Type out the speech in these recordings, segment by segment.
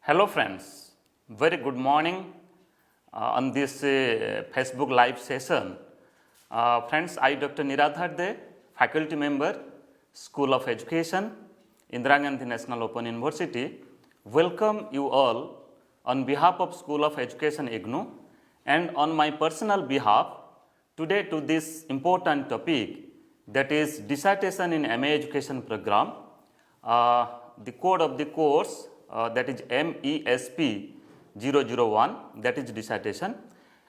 Hello friends, very good morning on this Facebook live session. Friends, I Dr. Niradhar De, faculty member, School of Education, Indira Gandhi National Open University, welcome you all on behalf of School of Education IGNOU and on my personal behalf today to this important topic, that is dissertation in MA Education program. The code of the course that is MESP 001, that is dissertation,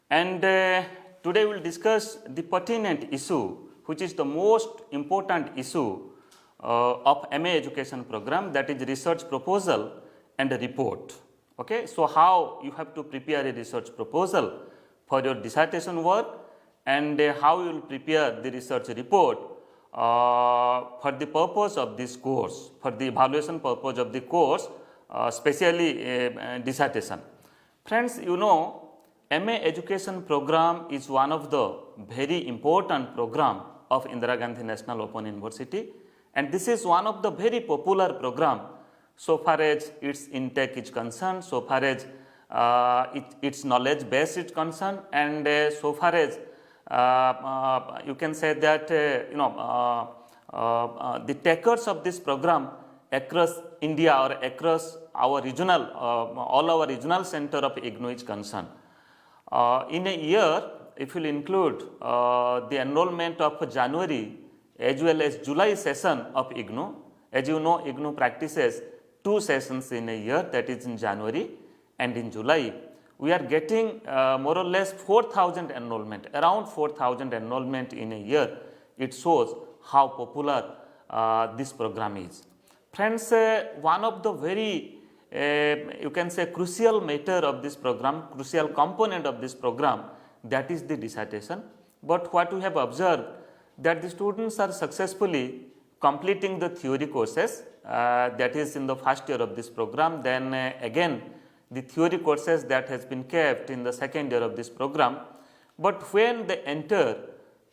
and today we will discuss the pertinent issue, which is the most important issue of MA Education program, that is research proposal and a report. Okay, so how you have to prepare a research proposal for your dissertation work, and how you will prepare the research report for the purpose of this course, for the evaluation purpose of the course, especially dissertation. Friends, you know, MA Education program is one of the very important program of Indira Gandhi National Open University, and this is one of the very popular program so far as its intake is concerned, so far as its knowledge base is concerned, and so far as you can say that the takers of this program across India or across our regional, all our regional center of IGNOU is concerned. In a year, if you will include the enrollment of January as well as July session of IGNOU, as you know, IGNOU practices 2 sessions in a year, that is in January and in July. We are getting more or less 4,000 enrollment, around 4,000 enrollment in a year. It shows how popular this program is. Friends, one of the very you can say crucial matter of this program, crucial component of this program, that is the dissertation. But what we have observed, that the students are successfully completing the theory courses, that is in the first year of this program, then again the theory courses that has been kept in the second year of this program. But when they enter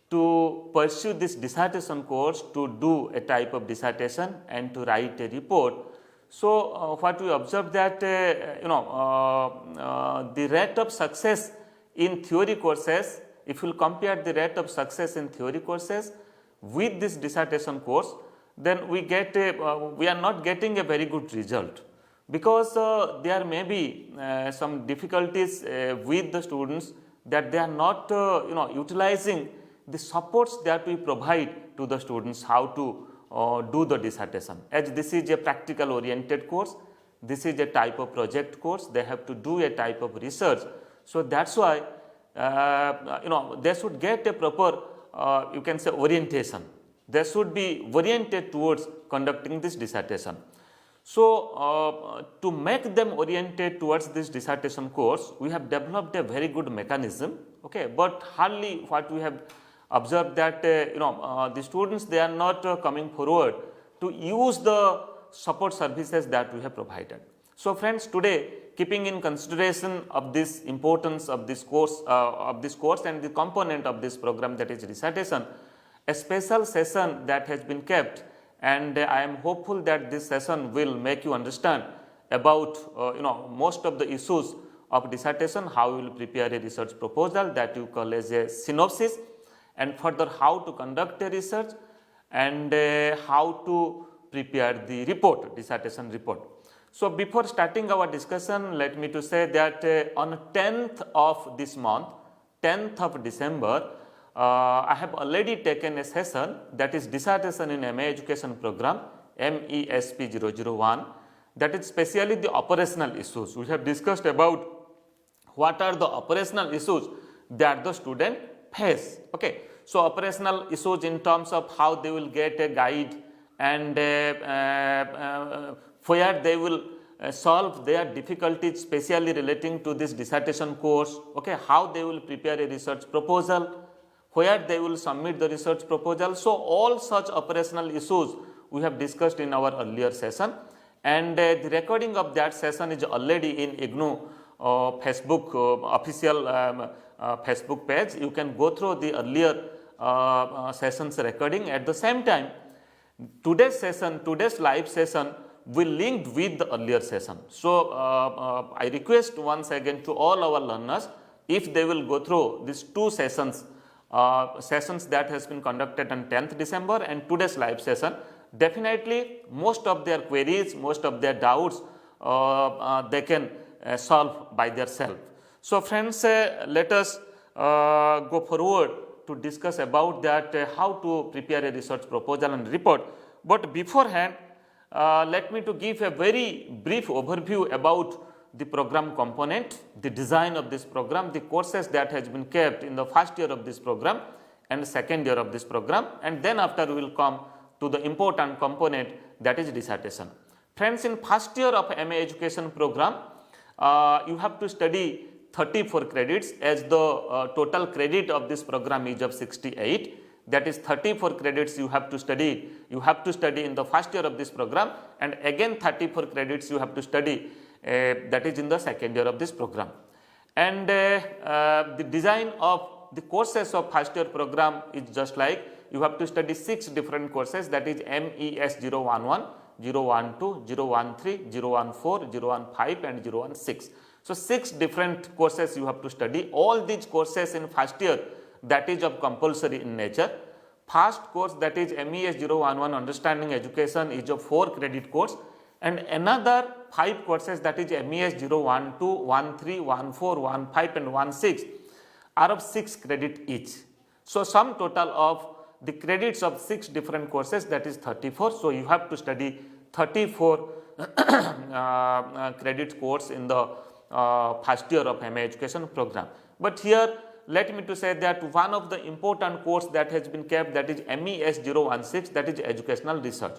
to pursue this dissertation course, to do a type of dissertation and to write a report, so what we observe that the rate of success in theory courses, if you will compare the rate of success in theory courses with this dissertation course, then we get we are not getting a very good result, because there may be some difficulties with the students, that they are not utilizing the supports that we provide to the students how to do the dissertation. As this is a practical oriented course, this is a type of project course, they have to do a type of research. So that is why they should get a proper you can say orientation, they should be oriented towards conducting this dissertation. So to make them oriented towards this dissertation course, we have developed a very good mechanism, okay, but hardly what we have observed that the students, they are not coming forward to use the support services that we have provided. So friends, today, keeping in consideration of this importance of this course and the component of this program, that is dissertation, a special session that has been kept, and I am hopeful that this session will make you understand about most of the issues of dissertation, how you will prepare a research proposal that you call as a synopsis, and further how to conduct a research, and how to prepare the report, dissertation report. So before starting our discussion, let me to say that on 10th of this month, 10th of December, I have already taken a session, that is dissertation in MA Education program, MESP 001, that is specially the operational issues. We have discussed about what are the operational issues that the student face. Okay. So operational issues in terms of how they will get a guide, and where they will solve their difficulties, specially relating to this dissertation course, okay, how they will prepare a research proposal, where they will submit the research proposal. So all such operational issues we have discussed in our earlier session, and the recording of that session is already in IGNOU Facebook official Facebook page. You can go through the earlier sessions recording. At the same time, today's session, today's live session we linked with the earlier session. So, I request once again to all our learners, if they will go through these two sessions, sessions that has been conducted on 10th December and today's live session, definitely most of their queries, most of their doubts they can solve by themselves. So, friends, let us go forward to discuss about that how to prepare a research proposal and report. But beforehand, let me to give a very brief overview about the program component, the design of this program, the courses that has been kept in the first year of this program and second year of this program, and then after we will come to the important component, that is dissertation. Friends, in first year of MA education program, you have to study 34 credits, as the total credit of this program is of 68. That is 34 credits you have to study. You have to study in the first year of this program, and again 34 credits you have to study, that is in the second year of this program. And the design of the courses of first year program is just like you have to study 6 different courses, that is MES 011, 012, 013, 014, 015 and 016. So, 6 different courses you have to study. All these courses in first year, that is of compulsory in nature. First course, that is MES 011 Understanding Education, is of 4 credit course, and another 5 courses, that is MES 012, 13, 14, 15 and 16 are of 6 credit each. So, sum total of the credits of 6 different courses, that is 34. So, you have to study 34 credit course in the first year of MA education program. But here let me to say that one of the important course that has been kept, that is MES 016, that is educational research.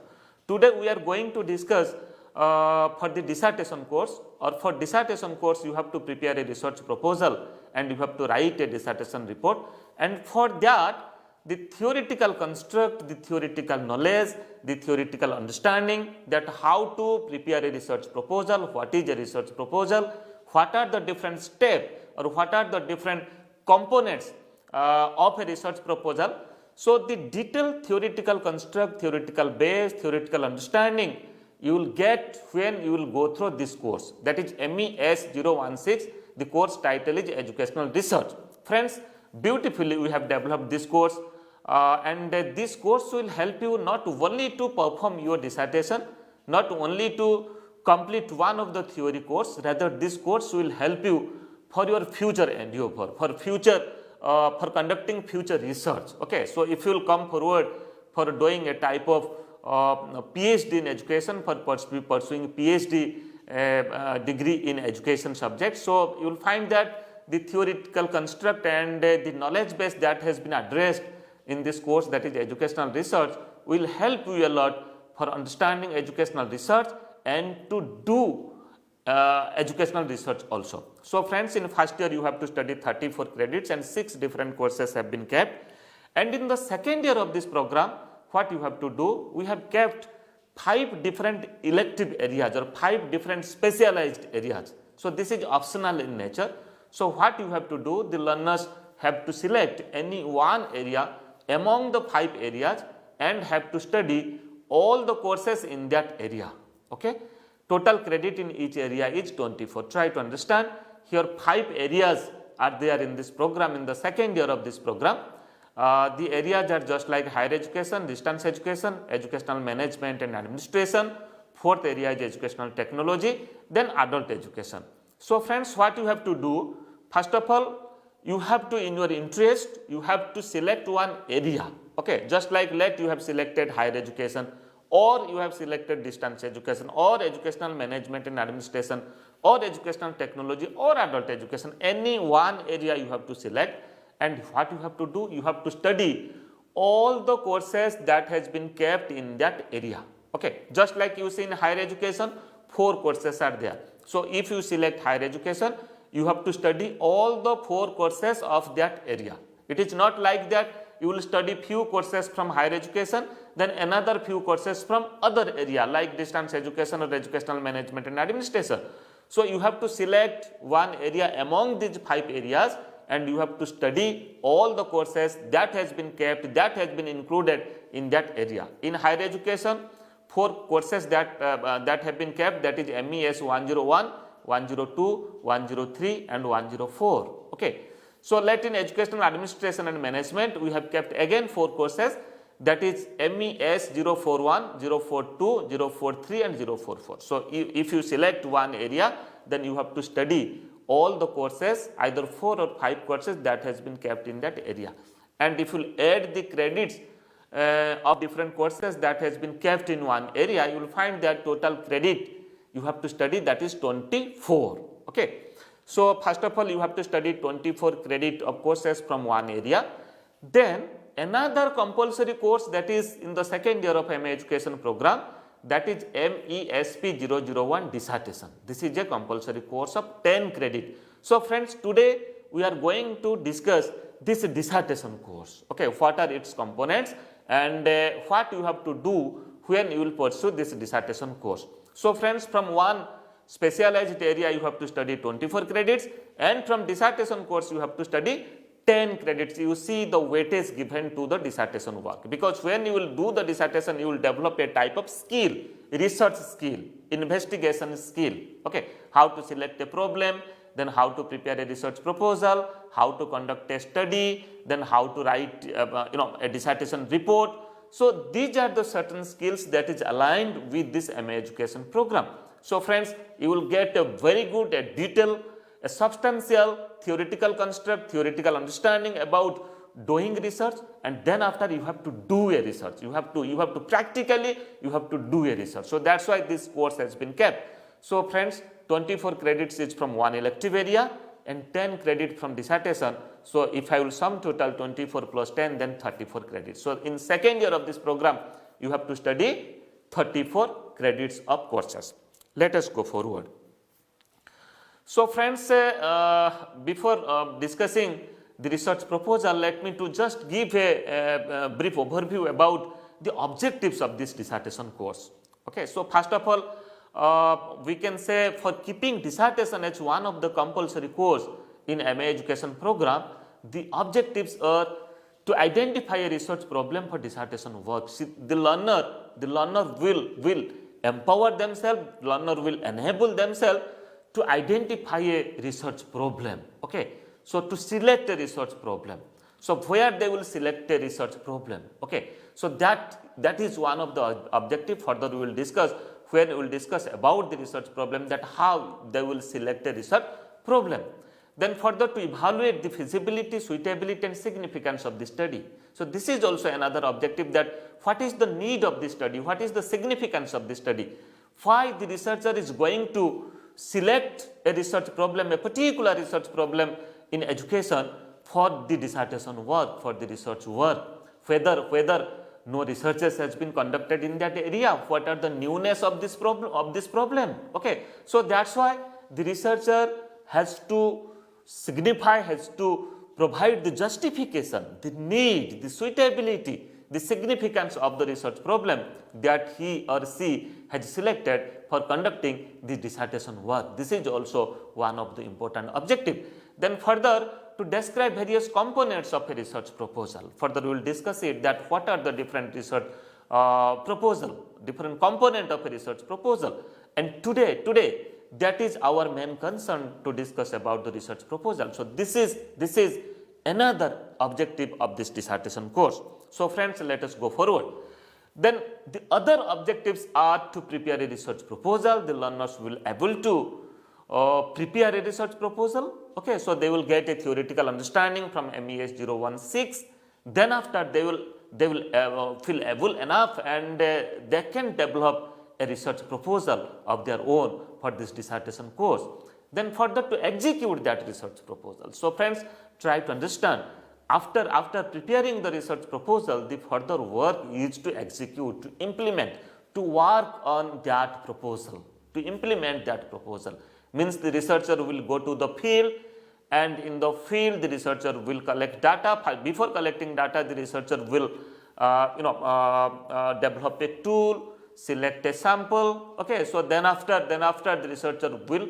Today we are going to discuss for the dissertation course, or for dissertation course you have to prepare a research proposal and you have to write a dissertation report, and for that the theoretical construct, the theoretical knowledge, the theoretical understanding, that how to prepare a research proposal, what is a research proposal, what are the different steps or what are the different components of a research proposal. So, the detailed theoretical construct, theoretical base, theoretical understanding you will get when you will go through this course, that is MES 016. The course title is educational research. Friends, beautifully we have developed this course, and this course will help you not only to perform your dissertation, not only to complete one of the theory course, rather this course will help you for your future endeavor, for future for conducting future research. Okay, so if you will come forward for doing a type of PhD in education, for pursuing PhD degree in education subject, so you will find that the theoretical construct and the knowledge base that has been addressed in this course, that is educational research, will help you a lot for understanding educational research and to do educational research also. So, friends, in first year you have to study 34 credits and 6 different courses have been kept, and in the second year of this program what you have to do, we have kept 5 different elective areas or 5 different specialized areas. So, this is optional in nature. So, what you have to do, the learners have to select any one area among the 5 areas and have to study all the courses in that area. Okay? Total credit in each area is 24. Try to understand, here 5 areas are there in this program, in the second year of this program. The areas are just like higher education, distance education, educational management and administration. Fourth area is educational technology, then adult education. So, friends, what you have to do, first of all, you have to, in your interest, you have to select one area. Okay, just like let you have selected higher education, or you have selected distance education, or educational management and administration, or educational technology, or adult education. Any one area you have to select, and what you have to do, you have to study all the courses that has been kept in that area. Okay, just like you see in higher education, 4 courses are there. So, if you select higher education, you have to study all the 4 courses of that area. It is not like that you will study few courses from higher education, then another few courses from other area like distance education or educational management and administration. So, you have to select one area among these 5 areas and you have to study all the courses that has been kept, that has been included in that area. In higher education, 4 courses that that have been kept, that is MES 101, 102, 103 and 104. Okay. So, let in educational administration and management we have kept again 4 courses, that is MES 041, 042, 043 and 044. So, if you select one area, then you have to study all the courses, either 4 or 5 courses that has been kept in that area. And if you add the credits of different courses that has been kept in one area, you will find that total credit you have to study, that is 24. Okay. So, first of all you have to study 24 credit of courses from one area. Then another compulsory course that is in the second year of MA education program, that is MESP 001 dissertation. This is a compulsory course of 10 credit. So, friends, today we are going to discuss this dissertation course. Okay, what are its components and what you have to do when you will pursue this dissertation course. So, friends, from one specialized area you have to study 24 credits, and from dissertation course you have to study 10 credits. You see the weightage given to the dissertation work, because when you will do the dissertation you will develop a type of skill, research skill, investigation skill. Okay, how to select a problem, then how to prepare a research proposal, how to conduct a study, then how to write a dissertation report. So, these are the certain skills that is aligned with this MA education program. So, friends, you will get a very good, a detailed, a substantial theoretical construct, theoretical understanding about doing research, and then after you have to do a research. You have to practically you have to do a research. So, that is why this course has been kept. So, friends, 24 credits is from one elective area and 10 credit from dissertation. So, if I will sum total 24 plus 10, then 34 credits. So, in second year of this program you have to study 34 credits of courses. Let us go forward. So, friends, before discussing the research proposal, let me to just give a brief overview about the objectives of this dissertation course. Okay. So, first of all, we can say for keeping dissertation as one of the compulsory course in MA education program, the objectives are to identify a research problem for dissertation work. See, the learner will empower themselves, learner will enable themselves to identify a research problem. Okay. So, to select a research problem. So, where they will select a research problem. Okay. So, that is one of the objective. Further we will discuss when we will discuss about the research problem, that how they will select a research problem. Then further to evaluate the feasibility, suitability and significance of the study. So, this is also another objective, that what is the need of the study, what is the significance of the study, why the researcher is going to select a research problem, a particular research problem in education for the dissertation work, for the research work, whether no researches has been conducted in that area, what are the newness of this problem. Okay. So, that is why the researcher has to signify, has to provide the justification, the need, the suitability, the significance of the research problem that he or she has selected for conducting the dissertation work. This is also one of the important objective. Then further, to describe various components of a research proposal. Further we will discuss it, that what are the different research proposal, different component of a research proposal. And today that is our main concern, to discuss about the research proposal. So, this is another objective of this dissertation course. So, friends, let us go forward. Then the other objectives are to prepare a research proposal. The learners will able to prepare a research proposal. Okay. So, they will get a theoretical understanding from MES 016. Then after they will feel able enough, and they can develop a research proposal of their own for this dissertation course. Then further to execute that research proposal. So, friends, try to understand, after preparing the research proposal, the further work is to execute, to implement, to work on that proposal, to implement that proposal. Means the researcher will go to the field, and in the field the researcher will collect data. Before collecting data, the researcher will develop a tool, select a sample. Okay. So, then after the researcher will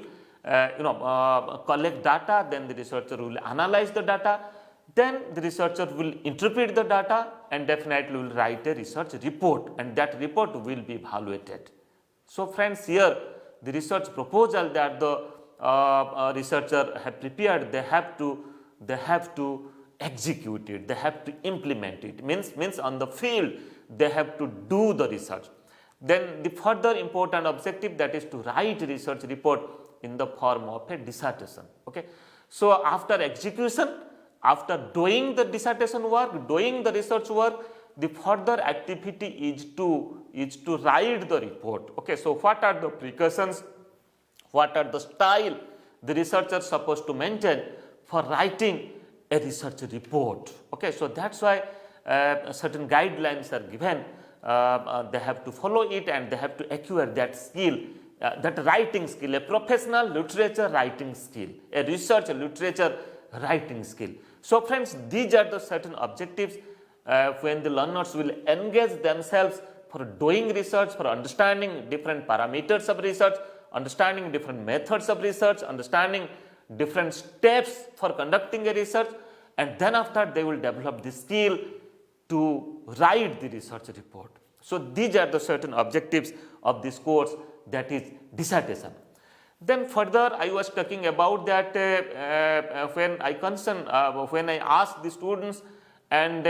collect data, then the researcher will analyze the data. then the researcher will interpret the data and definitely will write a research report, and that report will be evaluated. So friends, here the research proposal that the researcher have prepared, they have to execute it, they have to implement it, means on the field they have to do the research. Then the further important objective, that is to write research report in the form of a dissertation. Okay. So after execution, after doing the dissertation work, doing the research work, the further activity is to write the report. Okay. So what are the precautions, what are the style the researcher is supposed to maintain for writing a research report. Okay. So that's why certain guidelines are given. They have to follow it and they have to acquire that skill, that writing skill, a professional literature writing skill, a research literature writing skill. So friends, these are the certain objectives when the learners will engage themselves for doing research, for understanding different parameters of research, understanding different methods of research, understanding different steps for conducting a research, and then after they will develop the skill to write the research report. So these are the certain objectives of this course, that is dissertation. Then further I was talking about that when I asked the students, and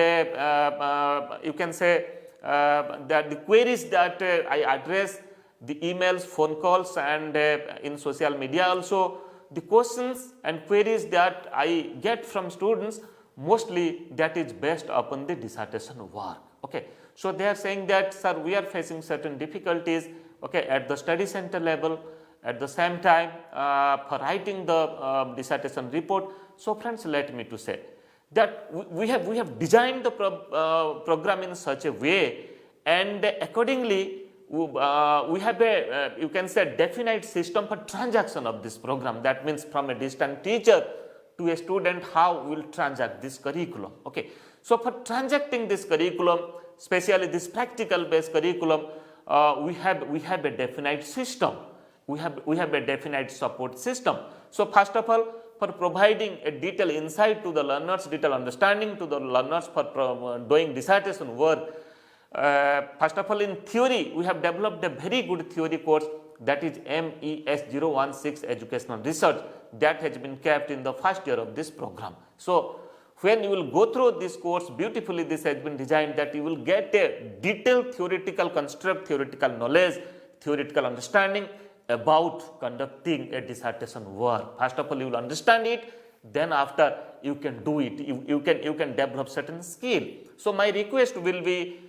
you can say that the queries that I address, the emails, phone calls, and in social media also, the questions and queries that I get from students, mostly that is based upon the dissertation work. Okay. So they are saying that, sir, we are facing certain difficulties, okay, at the study center level, at the same time for writing the dissertation report. So friends, let me to say that we have designed the program in such a way, and accordingly we have a you can say definite system for transaction of this program. That means from a distant teacher to a student, how we will transact this curriculum. Okay. So for transacting this curriculum, especially this practical based curriculum, we have a definite system. We have a definite support system. So first of all, for providing a detailed insight to the learners, detailed understanding to the learners for doing dissertation work, first of all, in theory, we have developed a very good theory course, that is MES016 Educational Research, that has been kept in the first year of this program. So when you will go through this course, beautifully this has been designed that you will get a detailed theoretical construct, theoretical knowledge, theoretical understanding about conducting a dissertation work. First of all, you will understand it, then after you can do it, you can develop certain skill. So my request will be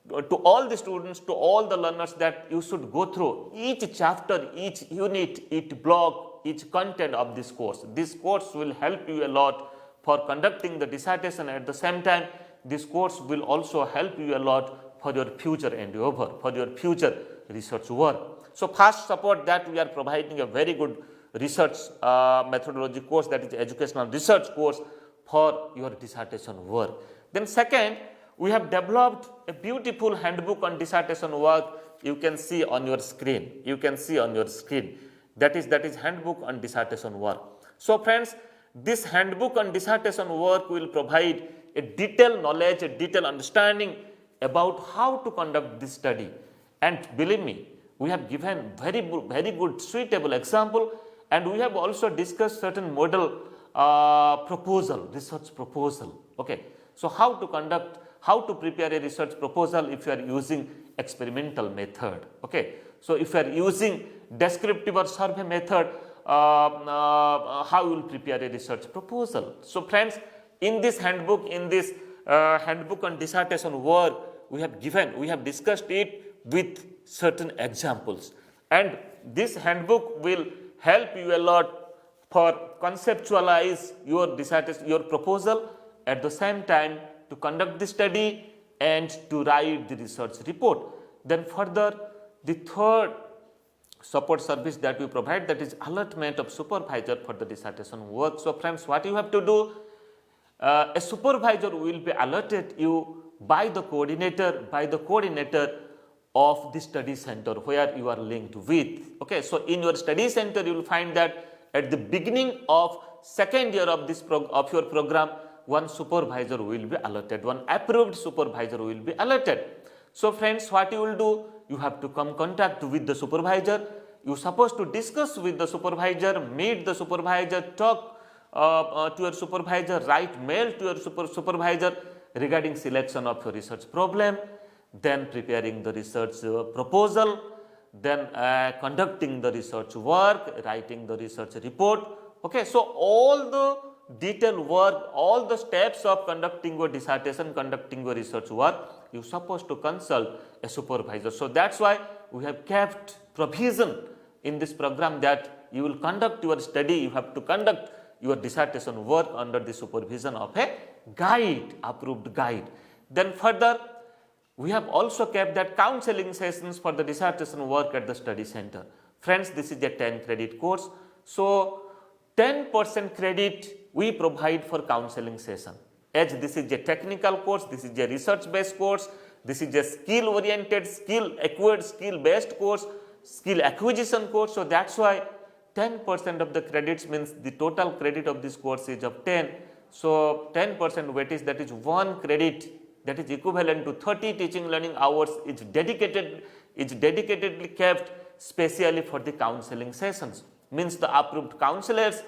to all the students, to all the learners, that you should go through each chapter, each unit, each block, each content of this course. This course will help you a lot for conducting the dissertation. At the same time, this course will also help you a lot for your future endeavor, for your future research work. So first support, that we are providing a very good research methodology course, that is educational research course for your dissertation work. Then second, we have developed a beautiful handbook on dissertation work. You can see on your screen. You can see on your screen. That is handbook on dissertation work. So friends, this handbook on dissertation work will provide a detailed knowledge, a detailed understanding about how to conduct this study. And believe me, we have given very good suitable example, and we have also discussed certain model proposal, research proposal. Okay. So how to conduct, how to prepare a research proposal if you are using experimental method. Okay. So if you are using descriptive or survey method, how you will prepare a research proposal. So friends, in this handbook, handbook on dissertation work, we have discussed it with certain examples, and this handbook will help you a lot for conceptualize your dissertation, your proposal, at the same time to conduct the study and to write the research report. Then further, the third support service that we provide, that is allotment of supervisor for the dissertation work. So friends, what you have to do, a supervisor will be allotted you by the coordinator of the study center where you are linked with. Okay, so in your study center you will find that at the beginning of second year of this of your program, one supervisor will be allotted, one approved supervisor will be allotted. So friends, what you will do, you have to come contact with the supervisor, you are supposed to discuss with the supervisor, meet the supervisor, talk to your supervisor, write mail to your supervisor regarding selection of your research problem, then preparing the research proposal, then conducting the research work, writing the research report. Okay, so all the detailed work, all the steps of conducting your dissertation, conducting your research work, you are supposed to consult a supervisor. So that's why we have kept provision in this program that you will conduct your study, you have to conduct your dissertation work under the supervision of a guide, approved guide. Then further, we have also kept that counseling sessions for the dissertation work at the study center. Friends, this is a 10 credit course. So 10% credit we provide for counseling session. As this is a technical course, this is a research based course, this is a skill oriented, skill acquired, skill based course, skill acquisition course. So that's why 10% of the credits means the total credit of this course is of 10. So 10% weightage, that is 1 credit, that is equivalent to 30 teaching learning hours, is dedicatedly kept specially for the counseling sessions. Means the approved counselors,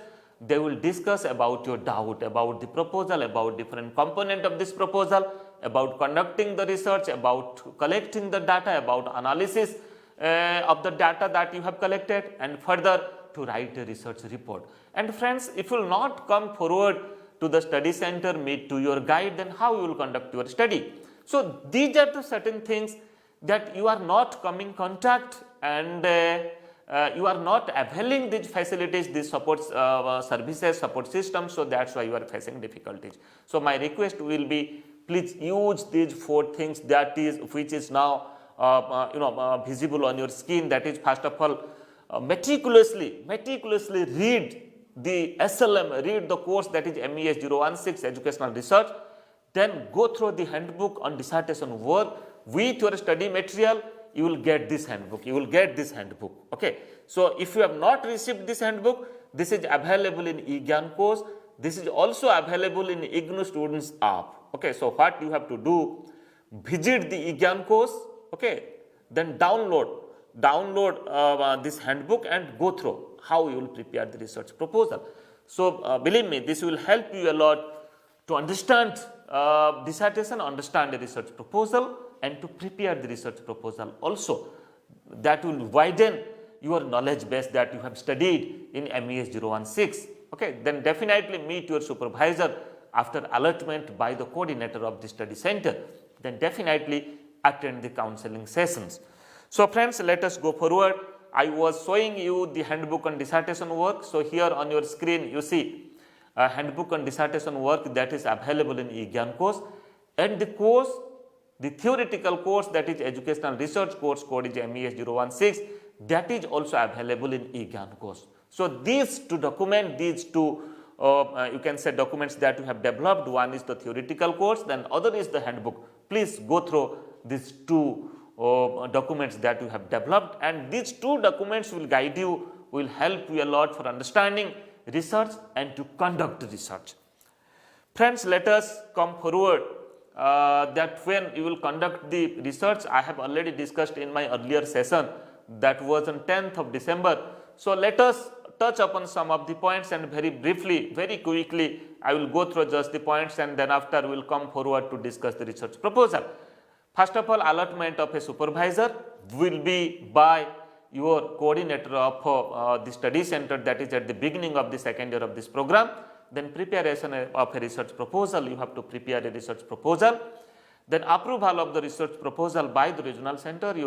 they will discuss about your doubt, about the proposal, about different component of this proposal, about conducting the research, about collecting the data, about analysis of the data that you have collected, and further to write a research report. And friends, if you will not come forward to the study center, meet to your guide, then how you will conduct your study? So these are the certain things that you are not coming contact, and you are not availing these facilities, these support services, support systems. So that's why you are facing difficulties. So my request will be, please use these 4 things, that is which is now visible on your screen. That is, first of all, meticulously read the SLM, read the course, that is MES 016 Educational Research. Then go through the handbook on dissertation work with your study material. You will get this handbook, okay. So if you have not received this handbook, this is available in IGNOU course, this is also available in IGNOU students app, okay. So what you have to do, visit the IGNOU course, okay, then download this handbook and go through how you will prepare the research proposal. So believe me, this will help you a lot to understand dissertation, understand the research proposal, and to prepare the research proposal also. That will widen your knowledge base that you have studied in MES 016. Okay, then definitely meet your supervisor after allotment by the coordinator of the study center. Then definitely attend the counseling sessions. So friends, let us go forward. I was showing you the handbook on dissertation work. So here on your screen you see a handbook on dissertation work that is available in IGNOU course, and the course, the theoretical course, that is educational research course, code is MES 016, that is also available in IGNOU course. So these two documents, you can say documents that you have developed, one is the theoretical course, then other is the handbook. Please go through these 2 documents that you have developed, and these 2 documents will guide you, will help you a lot for understanding research and to conduct research. Friends, let us come forward that when you will conduct the research, I have already discussed in my earlier session, that was on 10th of December. So let us touch upon some of the points, and very briefly, very quickly, I will go through just the points, and then after we will come forward to discuss the research proposal. First of all, allotment of a supervisor will be by your coordinator of the study center, that is at the beginning of the second year of this program. Then preparation of a research proposal, you have to prepare a research proposal. Then approval of the research proposal by the regional center, you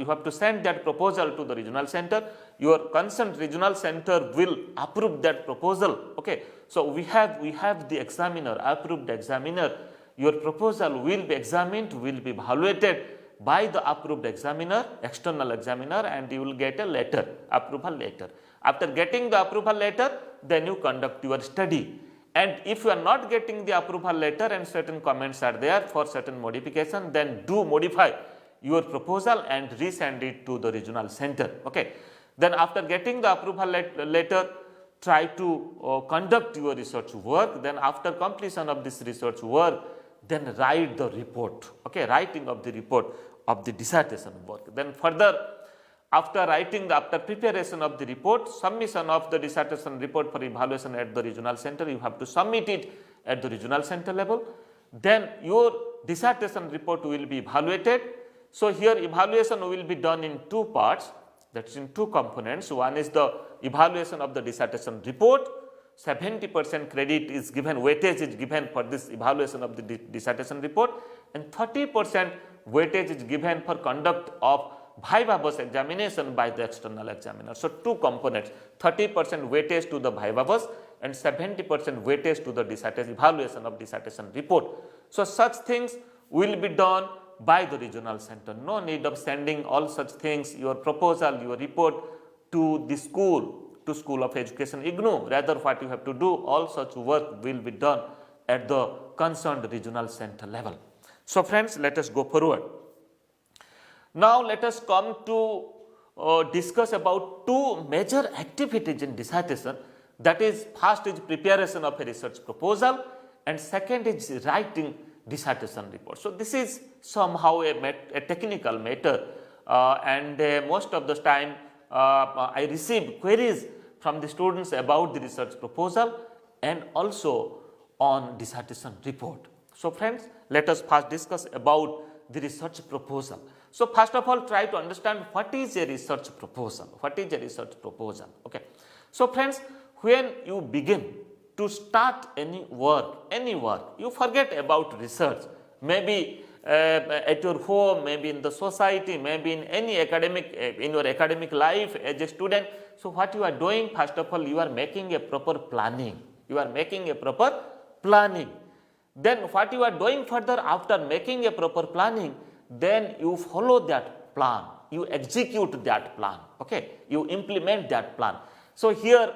have to send that proposal to the regional center. Your concerned regional center will approve that proposal, okay. So we have the examiner, approved examiner. Your proposal will be examined, will be evaluated by the approved examiner, external examiner, and you will get a letter, approval letter. After getting the approval letter, then you conduct your study. And if you are not getting the approval letter and certain comments are there for certain modification, then do modify your proposal and resend it to the regional center, okay. Then after getting the approval letter, try to conduct your research work. Then after completion of this research work, then write the report, okay, writing of the report of the dissertation work. Then further, after preparation of the report, submission of the dissertation report for evaluation at the regional center, you have to submit it at the regional center level. Then your dissertation report will be evaluated. So here evaluation will be done in two parts, that is in two components. One is the evaluation of the dissertation report. 70% credit is given, weightage is given for this evaluation of the dissertation report, and 30% weightage is given for conduct of viva voce examination by the external examiner. So two components, 30% weightage to the viva voce and 70% weightage to the evaluation of dissertation report. So such things will be done by the regional center. No need of sending all such things, your proposal, your report to the school, to School of Education IGNOU. Rather, what you have to do, all such work will be done at the concerned regional center level. So friends, let us go forward. Now let us come to discuss about two major activities in dissertation. That is, first is preparation of a research proposal and second is writing dissertation report. So this is somehow a technical matter, and most of the time I receive queries from the students about the research proposal and also on dissertation report. So friends, let us first discuss about the research proposal. So first of all, try to understand what is a research proposal. What is a research proposal? Okay. So friends, when you begin to start any work, you forget about research. Maybe at your home, maybe in the society, maybe in any academic, in your academic life as a student. So what you are doing, first of all, you are making a proper planning. Then what you are doing further after making a proper planning, then you follow that plan, you execute that plan, okay, you implement that plan. So here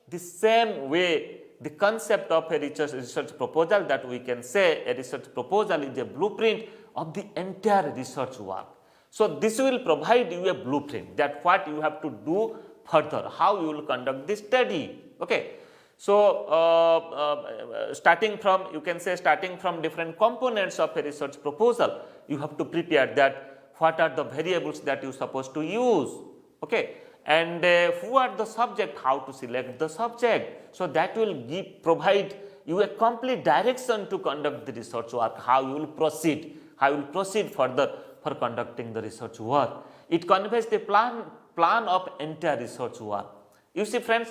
the same way, the concept of a research proposal, that we can say a research proposal is a blueprint of the entire research work. So this will provide you a blueprint that what you have to do further, how you will conduct this study, okay. So starting from different components of a research proposal, you have to prepare that what are the variables that you are supposed to use, okay, and who are the subject, how to select the subject. So that will provide you a complete direction to conduct the research work, how you will proceed further for conducting the research work. It conveys the plan of entire research work. You see friends,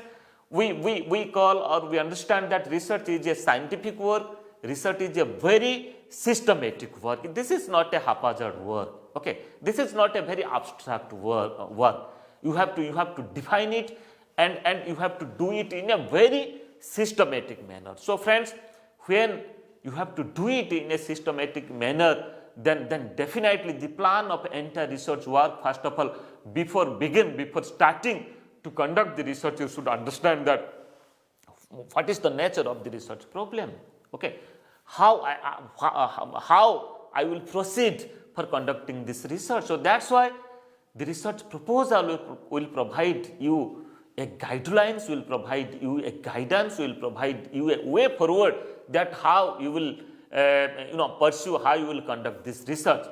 we call or we understand that research is a scientific work, research is a very systematic work. This is not a haphazard work, okay. This is not a very abstract work. You have to define it and you have to do it in a very systematic manner. So friends, when you have to do it in a systematic manner, then definitely the plan of entire research work, first of all, before starting to conduct the research, you should understand that what is the nature of the research problem, okay, how I will proceed for conducting this research. So that's why the research proposal will provide you a guidelines, will provide you a guidance, will provide you a way forward that how you will pursue, how you will conduct this research.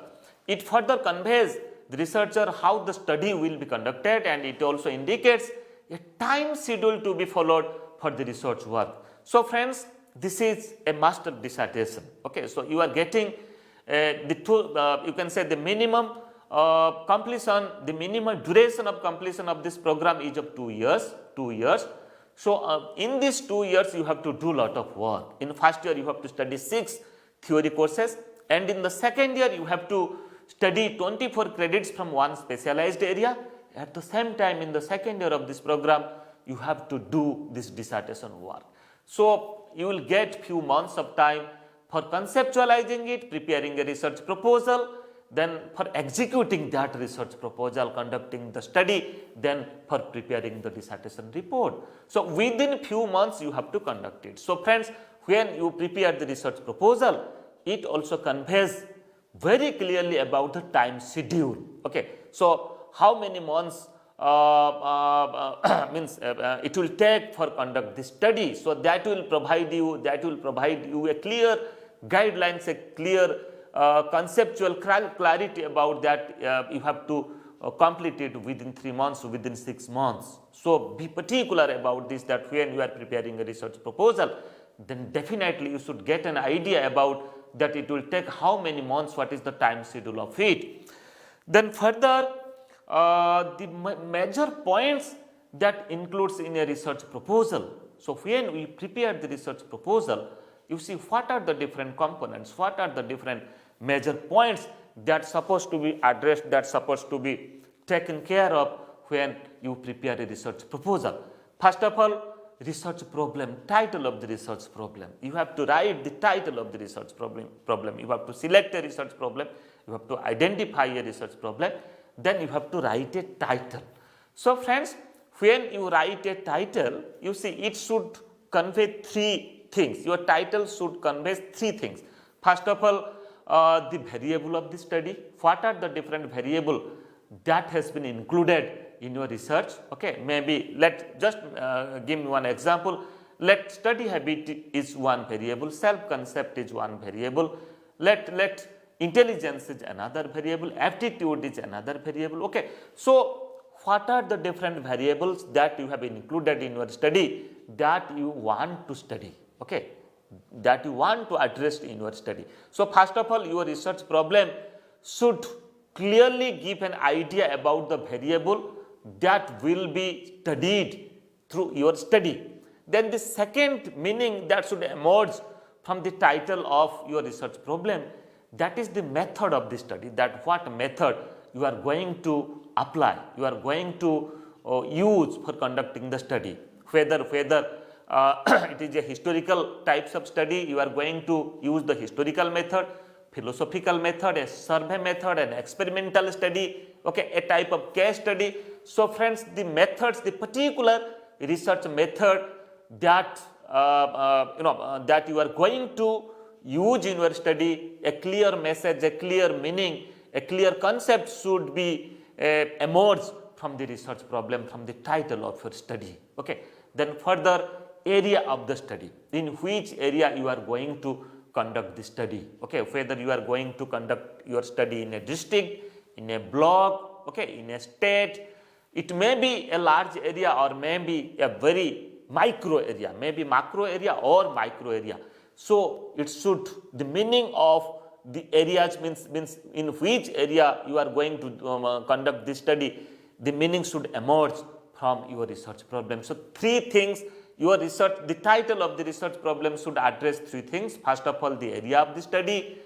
It further conveys the researcher how the study will be conducted, and it also indicates a time schedule to be followed for the research work. So friends, this is a master dissertation, okay. So you are getting you can say the minimum completion, the minimum duration of completion of this program is of 2 years. So in these 2 years you have to do lot of work. In first year you have to study 6 theory courses, and in the second year you have to study 24 credits from one specialized area. At the same time, in the second year of this program, you have to do this dissertation work. So you will get few months of time for conceptualizing it, preparing a research proposal, then for executing that research proposal, conducting the study, then for preparing the dissertation report. So within few months you have to conduct it. So friends, when you prepare the research proposal, it also conveys very clearly about the time schedule, okay. So how many months means it will take for conduct this study. So that will provide you a clear guidelines, a clear conceptual clarity about that. You have to complete it within 3 months, within 6 months. So be particular about this, that when you are preparing a research proposal, then definitely you should get an idea about that it will take how many months, what is the time schedule of it. Then further, the major points that includes in a research proposal. So when we prepare the research proposal, you see what are the different components, what are the different major points that supposed to be addressed, that supposed to be taken care of when you prepare a research proposal. First of all, research problem, title of the research problem. You have to write the title of the research problem. You have to select a research problem, you have to identify a research problem, then you have to write a title. So friends, when you write a title, you see it should convey 3 things. Your title should convey 3 things. First of all, the variable of the study. What are the different variable that has been included in your research? Okay, maybe let just give me one example. Let study habit is one variable, self concept is one variable, let intelligence is another variable, aptitude is another variable. Okay, so what are the different variables that you have included in your study that you want to study? Okay, that you want to address in your study. So first of all, your research problem should clearly give an idea about the variable that will be studied through your study. Then the second meaning that should emerge from the title of your research problem, that is the method of the study, that what method you are going to apply, you are going to use for conducting the study. Whether it is a historical types of study, you are going to use the historical method, philosophical method, a survey method, an experimental study, okay, a type of case study. So friends, the methods, the particular research method that that you are going to use in your study, a clear message, a clear meaning, a clear concept should be emerged from the research problem, from the title of your study. Okay. Then further, area of the study, in which area you are going to conduct the study. Okay, whether you are going to conduct your study in a district, in a block, okay, in a state, it may be a large area or maybe a very micro area, maybe macro area or micro area. So it should, the meaning of the areas means in which area you are going to conduct this study, the meaning should emerge from your research problem. So 3 things, your research, the title of the research problem should address 3 things. First of all, the area of the study,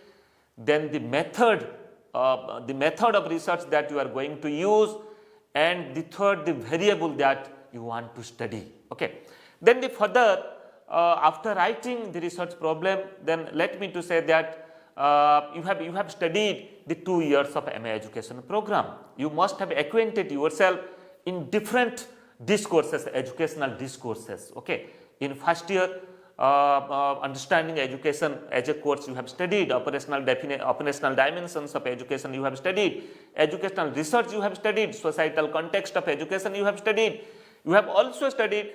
then the method of research that you are going to use, and the third, the variable that you want to study. Okay. Then the further, after writing the research problem, then let me to say that you have studied the 2 years of MA education program. You must have acquainted yourself in different discourses, educational discourses. Okay, in first year, understanding education as a course, you have studied operational dimensions of education, you have studied educational research, you have studied societal context of education, you have studied. You have also studied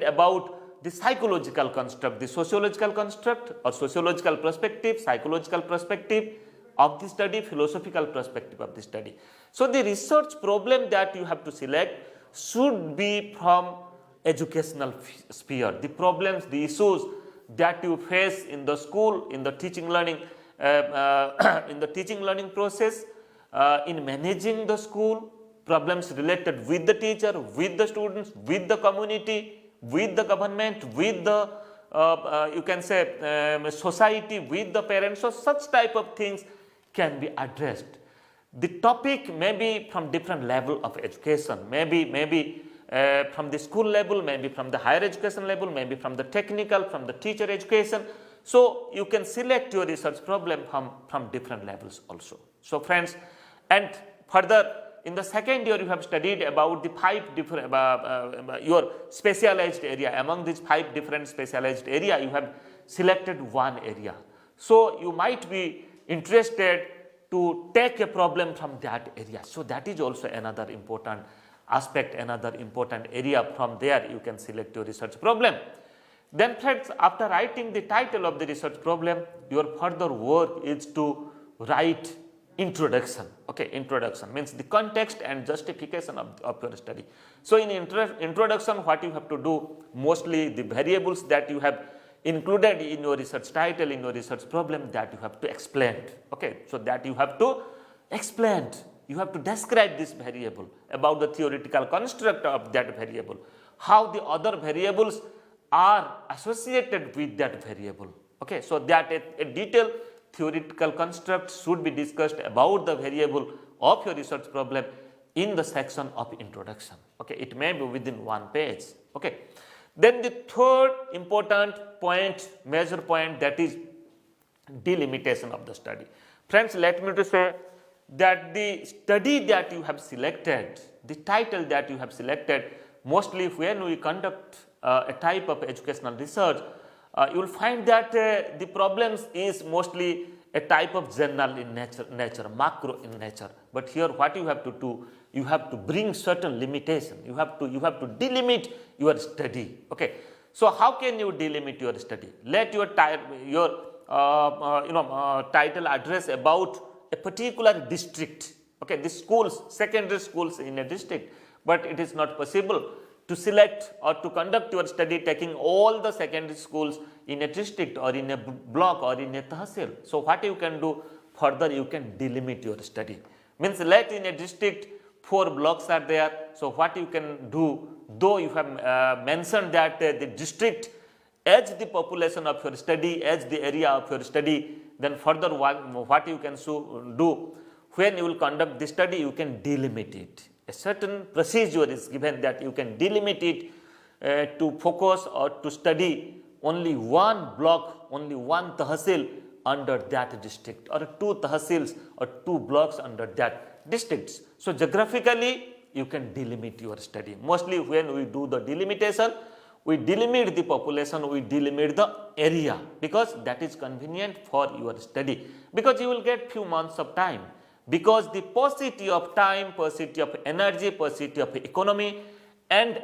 about the psychological construct, the sociological construct or sociological perspective, psychological perspective of the study, philosophical perspective of the study. So the research problem that you have to select should be from educational sphere. The problems, the issues that you face in the school, in the teaching learning, in the teaching learning process, in managing the school, problems related with the teacher, with the students, with the community, with the government, with the you can say society, with the parents. So such type of things can be addressed. The topic may be from different level of education, maybe from the school level, maybe from the higher education level, maybe from the technical, from the teacher education. So you can select your research problem from different levels also. So friends, and further in the second year you have studied about the 5 different your specialized area. Among these 5 different specialized area, you have selected one area. So you might be interested to take a problem from that area. So that is also another important aspect, another important area. From there you can select your research problem. Then friends, after writing the title of the research problem, your further work is to write introduction. Okay, introduction means the context and justification of your study. So in introduction, what you have to do, mostly the variables that you have included in your research title, in your research problem, that you have to explain. Okay, so that you have to explain, you have to describe this variable, about the theoretical construct of that variable, how the other variables are associated with that variable. Okay, so that a detailed theoretical construct should be discussed about the variable of your research problem in the section of introduction. Okay, it may be within one page. Okay, then the third important point, major point, that is delimitation of the study. Friends, let me to say that the study that you have selected, the title that you have selected, mostly when we conduct a type of educational research, you will find that the problems is mostly a type of general in nature, macro in nature. But here what you have to do, you have to bring certain limitation. You have to delimit your study. Okay, so how can you delimit your study? Let your title address about a particular district. Okay, the schools, secondary schools in a district, but it is not possible to select or to conduct your study taking all the secondary schools in a district or in a block or in a tahsil. So what you can do further, you can delimit your study. Means let in a district 4 blocks are there. So what you can do, though you have mentioned that the district as the population of your study, as the area of your study, then further what you can do, when you will conduct the study, you can delimit it. A certain procedure is given that you can delimit it to focus or to study only one block, only one tahsil under that district, or 2 tahsils or 2 blocks under that districts. So geographically you can delimit your study. Mostly when we do the delimitation, we delimit the population, we delimit the area, because that is convenient for your study, because you will get few months of time. Because the paucity of time, paucity of energy, paucity of economy, and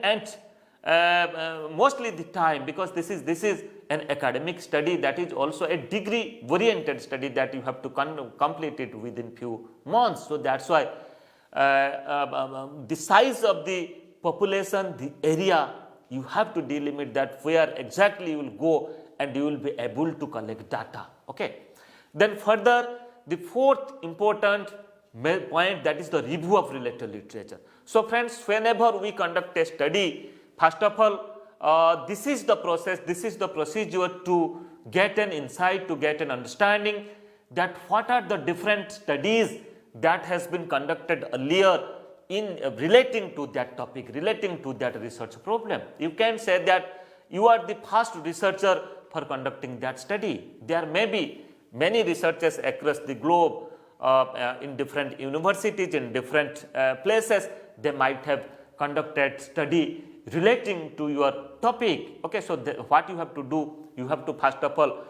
mostly the time, because this is an academic study, that is also a degree oriented study that you have to complete it within few months. So that's why the size of the population, the area, you have to delimit that where exactly you will go and you will be able to collect data. Okay. Then further, the fourth important point, that is the review of related literature. So friends, whenever we conduct a study, first of all, this is the process, this is the procedure to get an insight, to get an understanding that what are the different studies that has been conducted earlier in relating to that topic, relating to that research problem. You can say that you are the first researcher for conducting that study. There may be many researchers across the globe in different universities, in different places, they might have conducted study relating to your topic. Okay, so what you have to do, you have to first of all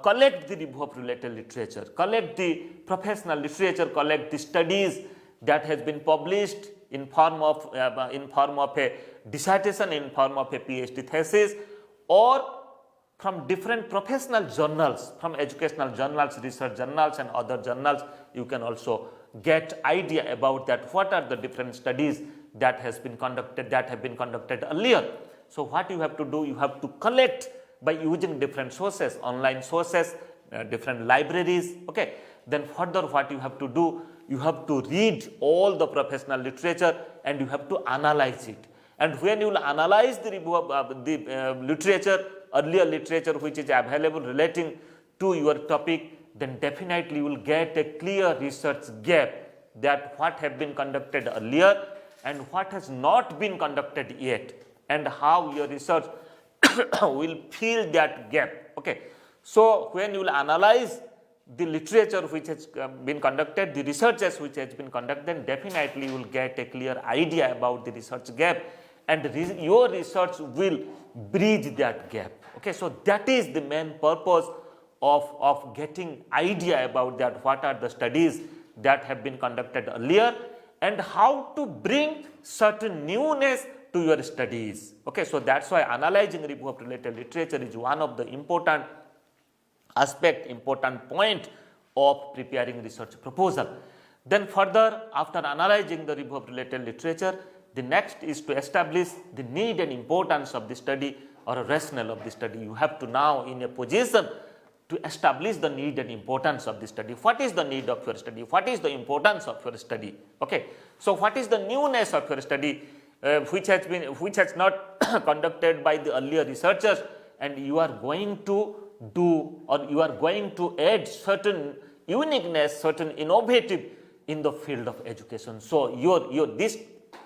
collect the review of related literature, collect the professional literature, collect the studies that has been published in form of a dissertation, in form of a PhD thesis, or from different professional journals, from educational journals, research journals and other journals. You can also get idea about that what are the different studies that has been conducted, that have been conducted earlier. So what you have to do, you have to collect by using different sources, online sources, different libraries. Okay. Then further what you have to do, you have to read all the professional literature and you have to analyze it. And when you will analyze the review of the literature, earlier literature which is available relating to your topic, then definitely you will get a clear research gap, that what have been conducted earlier and what has not been conducted yet, and how your research will fill that gap. Okay. So when you will analyze the literature which has been conducted, the researches which has been conducted, then definitely you will get a clear idea about the research gap, and your research will bridge that gap. Okay, so that is the main purpose of getting idea about that, what are the studies that have been conducted earlier and how to bring certain newness to your studies. Okay, so that's why analyzing review of related literature is one of the important aspect, important point of preparing research proposal. Then further, after analyzing the review of related literature, the next is to establish the need and importance of the study or a rationale of the study. You have to now in a position to establish the need and importance of the study. What is the need of your study? What is the importance of your study? Okay. So what is the newness of your study which has not conducted by the earlier researchers, and you are going to do, or you are going to add certain uniqueness, certain innovative in the field of education. So this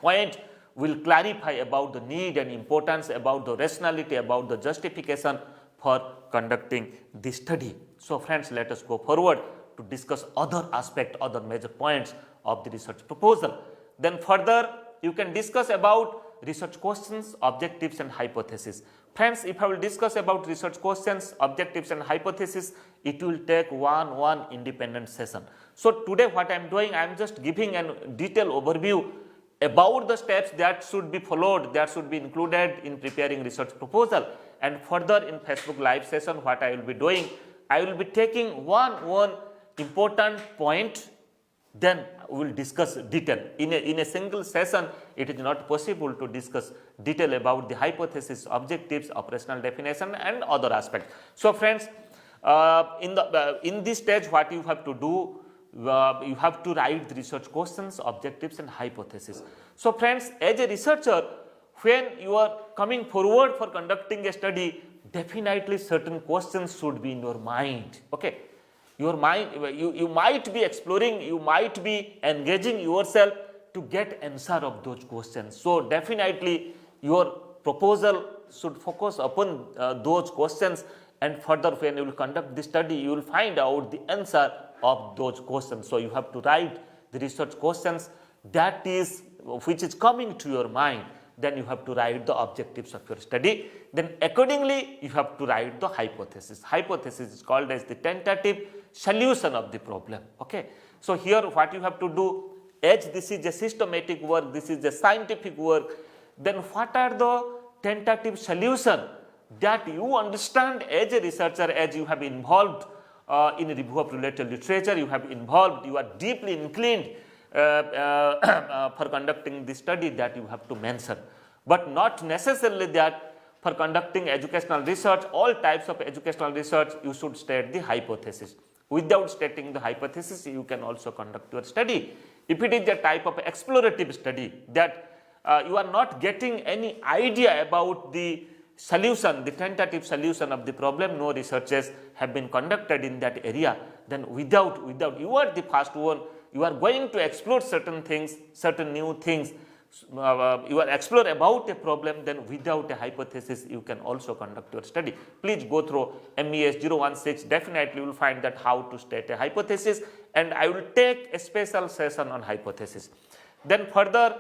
point will clarify about the need and importance, about the rationality, about the justification for conducting this study. So friends, let us go forward to discuss other aspect, other major points of the research proposal. Then further, you can discuss about research questions, objectives and hypothesis. Friends, if I will discuss about research questions, objectives and hypothesis, it will take one independent session. So today what I am doing, I am just giving a detailed overview about the steps that should be followed, that should be included in preparing research proposal. And further in Facebook live session, what I will be doing, I will be taking one important point, then we will discuss detail. In a single session, it is not possible to discuss detail about the hypothesis, objectives, operational definition and other aspects. So friends, in this stage, what you have to do, you have to write the research questions, objectives and hypothesis. So friends, as a researcher, when you are coming forward for conducting a study, definitely certain questions should be in your mind. Okay, your mind, you might be exploring, you might be engaging yourself to get answer of those questions. So definitely your proposal should focus upon those questions, and further when you will conduct the study, you will find out the answer of those questions. So you have to write the research questions that is which is coming to your mind. Then you have to write the objectives of your study. Then accordingly, you have to write the hypothesis. Hypothesis is called as the tentative solution of the problem. Okay. So here what you have to do, as this is a systematic work, this is a scientific work, then what are the tentative solution that you understand as a researcher, as you have involved in a review of related literature, you have involved, you are deeply inclined for conducting the study, that you have to mention, but not necessarily that for conducting educational research, all types of educational research, you should state the hypothesis. Without stating the hypothesis, you can also conduct your study. If it is a type of explorative study that you are not getting any idea about the solution, the tentative solution of the problem, no researches have been conducted in that area, then without you are the first one, you are going to explore certain things, certain new things, you are explore about a problem, then without a hypothesis you can also conduct your study. Please go through MES 016, definitely you will find that how to state a hypothesis, and I will take a special session on hypothesis. Then further,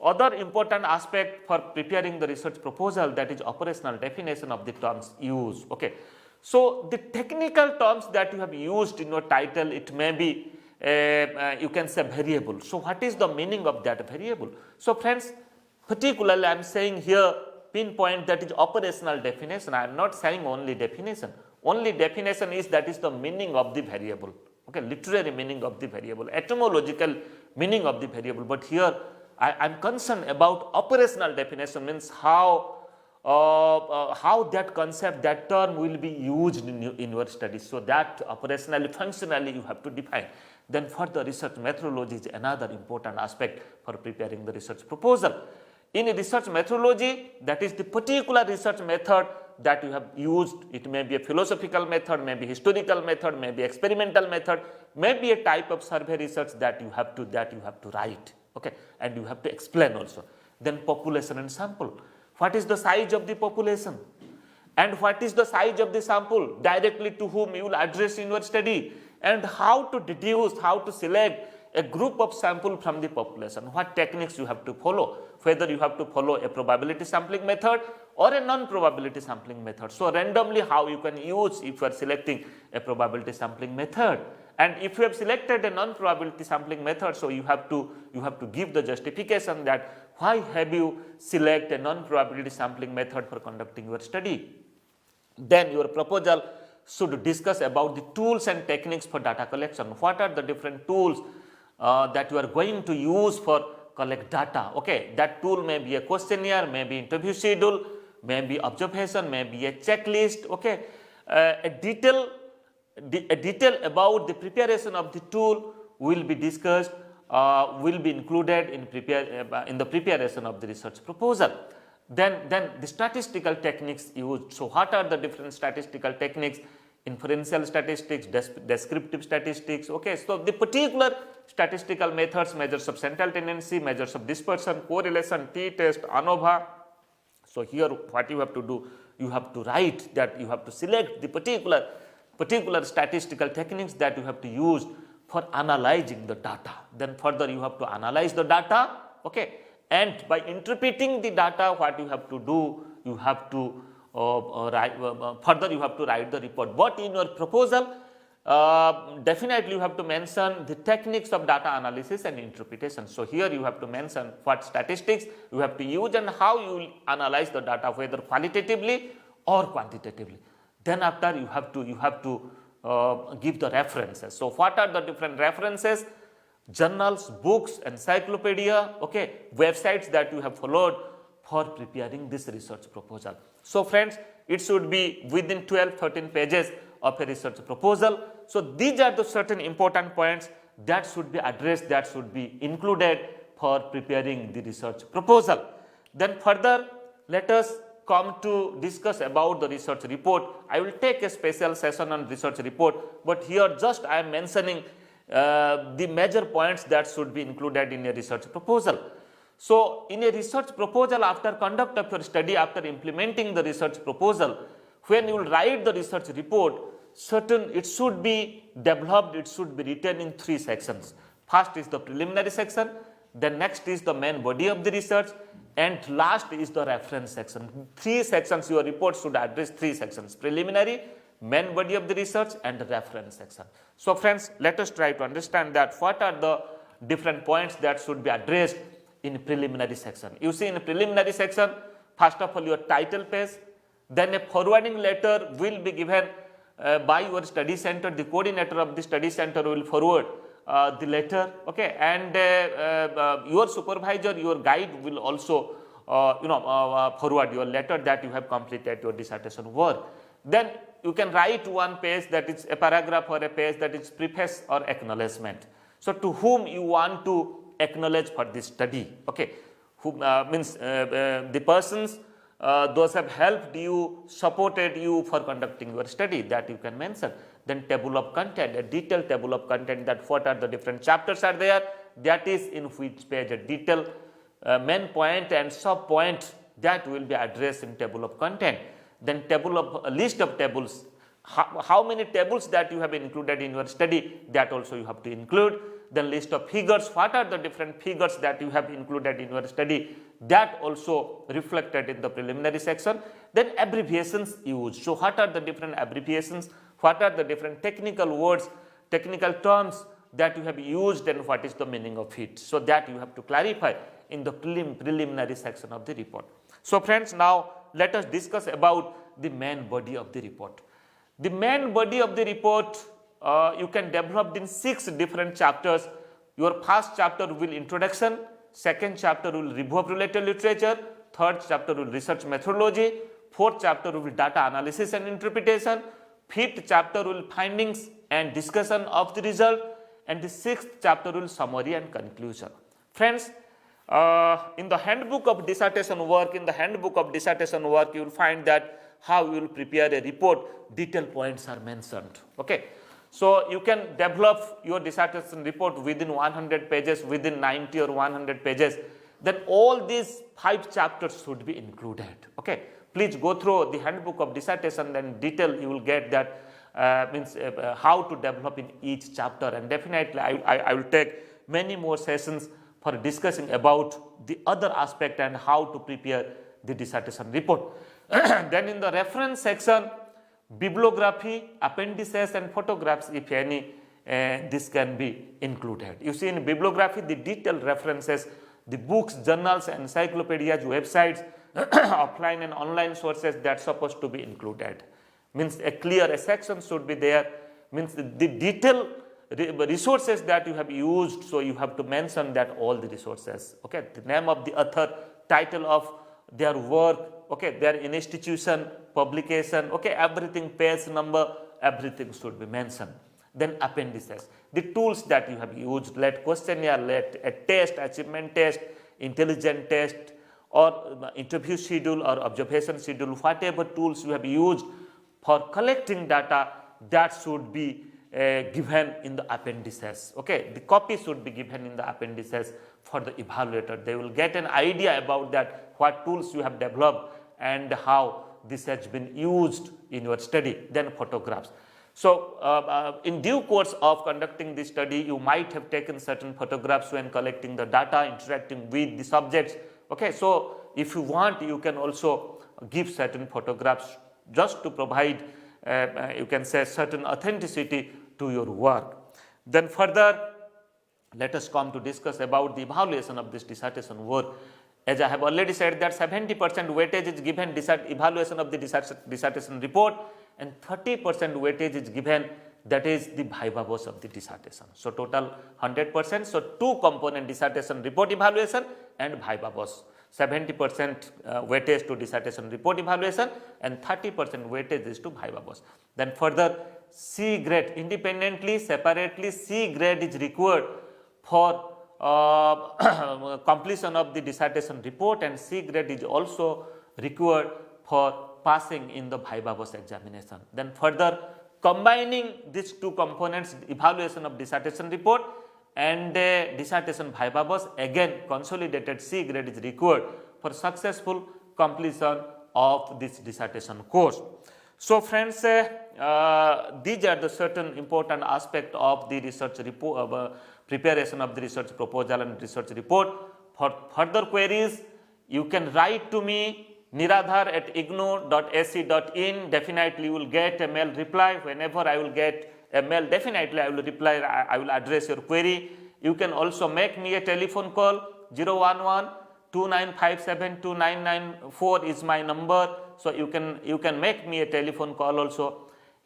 other important aspect for preparing the research proposal, that is operational definition of the terms used. Okay. So the technical terms that you have used in your title, it may be you can say variable. So what is the meaning of that variable? So friends, particularly I am saying here pinpoint, that is operational definition. I am not saying only definition. Only definition is, that is the meaning of the variable. Okay, literary meaning of the variable, etymological meaning of the variable. But here I am concerned about operational definition, means how that concept, that term will be used in your studies. So that operationally, functionally you have to define. Then further, research methodology is another important aspect for preparing the research proposal. In a research methodology, that is the particular research method that you have used. It may be a philosophical method, may be historical method, may be experimental method, may be a type of survey research that you have to write. Okay, and you have to explain also. Then population and sample. What is the size of the population? And what is the size of the sample? Directly to whom you will address in your study? And how to deduce, how to select a group of sample from the population? What techniques you have to follow? Whether you have to follow a probability sampling method, or a non-probability sampling method. So randomly how you can use if you are selecting a probability sampling method. And if you have selected a non-probability sampling method, so you have to give the justification that why have you select a non-probability sampling method for conducting your study. Then your proposal should discuss about the tools and techniques for data collection. What are the different tools that you are going to use for collect data? Okay, that tool may be a questionnaire, may be interview schedule, may be observation, may be a checklist. Okay, a detail about the preparation of the tool will be discussed, will be included in the preparation of the research proposal. Then the statistical techniques used. So what are the different statistical techniques? Inferential statistics, descriptive statistics. Okay, so the particular statistical methods, measures of central tendency, measures of dispersion, correlation, t-test, ANOVA. So here what you have to do, you have to write that you have to select the particular statistical techniques that you have to use for analyzing the data. Then further you have to analyze the data, okay, and by interpreting the data, what you have to do, you have to further you have to write the report. But in your proposal, definitely you have to mention the techniques of data analysis and interpretation. So here you have to mention what statistics you have to use and how you will analyze the data, whether qualitatively or quantitatively. Then after you have to give the references. So what are the different references? Journals, books, encyclopedia, okay, websites that you have followed for preparing this research proposal. So friends, it should be within 12-13 pages of a research proposal. So these are the certain important points that should be addressed, that should be included for preparing the research proposal. Then further, let us come to discuss about the research report. I will take a special session on research report, but here just I am mentioning the major points that should be included in a research proposal. So in a research proposal, after conduct of your study, after implementing the research proposal, when you will write the research report, it should be developed, it should be written in 3 sections. First is the preliminary section, then next is the main body of the research, and last is the reference section. 3 sections, your report should address 3 sections: preliminary, main body of the research, and the reference section. So friends, let us try to understand that what are the different points that should be addressed in preliminary section. You see, in preliminary section, first of all your title page, then a forwarding letter will be given by your study center. The coordinator of the study center will forward the letter, okay, and your supervisor, your guide will also forward your letter that you have completed your dissertation work. Then you can write one page, that is a paragraph or a page, that is preface or acknowledgement. So to whom you want to acknowledge for this study, okay, who means the persons those have helped you, supported you for conducting your study, that you can mention. Then table of content, a detailed table of content, that what are the different chapters are there, that is in which page, a detailed main point and sub point that will be addressed in table of content. Then list of tables, how many tables that you have included in your study, that also you have to include. Then list of figures, what are the different figures that you have included in your study, that also reflected in the preliminary section. Then abbreviations used. So what are the different abbreviations, what are the different technical words, technical terms that you have used, and what is the meaning of it. So that you have to clarify in the preliminary section of the report. So friends, now let us discuss about the main body of the report. The main body of the report you can develop in 6 different chapters. Your first chapter will introduction, second chapter will review of related literature, third chapter will research methodology, fourth chapter will data analysis and interpretation, fifth chapter will findings and discussion of the result, and the 6th chapter will summary and conclusion. Friends, in the handbook of dissertation work, you will find that how you will prepare a report, detailed points are mentioned. Okay. So you can develop your dissertation report within 100 pages, within 90 or 100 pages. Then all these 5 chapters should be included. Okay. Please go through the handbook of dissertation, and detail you will get that how to develop in each chapter. And definitely I will take many more sessions for discussing about the other aspect and how to prepare the dissertation report. Then in the reference section, bibliography, appendices and photographs, if any, this can be included. You see, in bibliography, the detailed references, the books, journals, encyclopedias, websites, offline and online sources, that's supposed to be included. Means a section should be there, means the detailed resources that you have used, so you have to mention that all the resources, okay, the name of the author, title of their work, okay, their institution, publication, okay, everything, page number, everything should be mentioned. Then appendices, the tools that you have used, let questionnaire, let a test, achievement test, intelligent test, or interview schedule or observation schedule, whatever tools you have used for collecting data, that should be given in the appendices. Okay, the copy should be given in the appendices for the evaluator. They will get an idea about that, what tools you have developed and how this has been used in your study. Then photographs. So, in due course of conducting this study, you might have taken certain photographs when collecting the data, interacting with the subjects. Okay, so if you want, you can also give certain photographs just to provide, you can say, certain authenticity to your work. Then further, let us come to discuss about the evaluation of this dissertation work. As I have already said that 70% weightage is given evaluation of the dissertation report, and 30% weightage is given, that is the viva voce of the dissertation. So total 100%. So two component, dissertation report evaluation and viva voce. 70% weightage to dissertation report evaluation and 30% weightage is to viva voce. Then further, C grade, independently, separately, C grade is required for completion of the dissertation report, and C grade is also required for passing in the viva voce examination. Then further, combining these two components, evaluation of dissertation report and dissertation viva voce, again consolidated C grade is required for successful completion of this dissertation course. So friends, these are the certain important aspects of the research report, preparation of the research proposal and research report. For further queries, you can write to me niradhar@ignou.ac.in. Definitely you will get a mail reply. Whenever I will get a mail, definitely I will reply, I will address your query. You can also make me a telephone call. 011-2957-2994 is my number. So you can make me a telephone call also,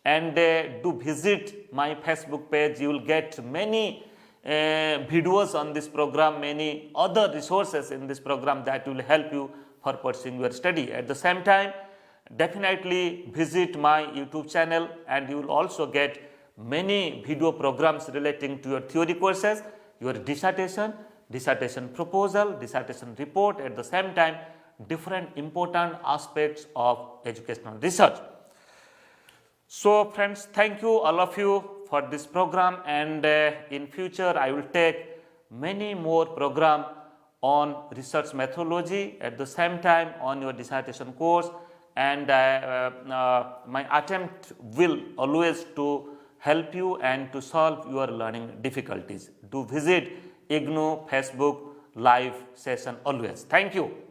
and do visit my Facebook page. You will get many videos on this program, many other resources in this program that will help you for pursuing your study. At the same time, definitely visit my YouTube channel, and you will also get many video programs relating to your theory courses, your dissertation, dissertation proposal, dissertation report, at the same time different important aspects of educational research. So friends, thank you all of you for this program, and in future I will take many more program on research methodology, at the same time on your dissertation course, and my attempt will always to help you and to solve your learning difficulties. Do visit IGNOU Facebook live session always. Thank you.